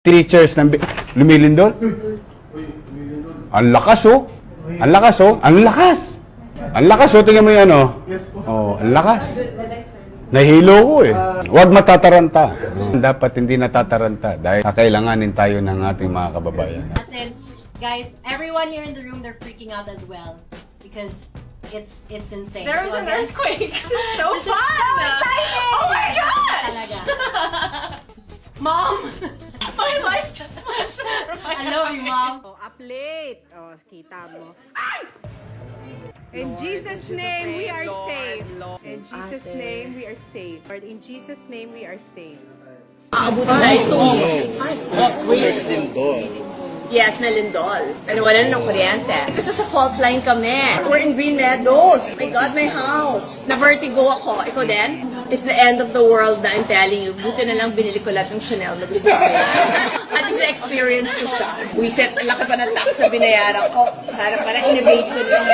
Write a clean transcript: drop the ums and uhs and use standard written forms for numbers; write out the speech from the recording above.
teachers ng lumilindol. Ang lakas oh. Ang lakas oh. Ang lakas. Ang lakas oh. Tingnan mo yan oh. Oh, ang lakas. Nahilo ko eh. Huwag matataranta. Dapat hindi natataranta dahil kakailanganin tayo ng ating mga kababayan. As in, guys, everyone here in the room, they're freaking out as well because it's insane. There was So an again, earthquake. This is so This is fun. so exciting. Oh my gosh. Talaga. Mom, My life just flashed over my I love you, Mom. Oh, up late. Oh, kita mo. In Jesus' name, we are safe. In Jesus' name, we are safe. Lord, in Jesus' name, we are safe. Yes, na lindol. Pero wala na ng kuryente. Kasi sa fault line kami. We're in Green Meadows. My God, my house. Na-vertigo ako. Ikaw din? It's the end of the world na I'm telling you. Buti na lang binili ko lahat ng Chanel na gusto ko. At least na-experience ko siya. Wiset, laki pa ng tax na binayaran ko. Para innovate ko lang.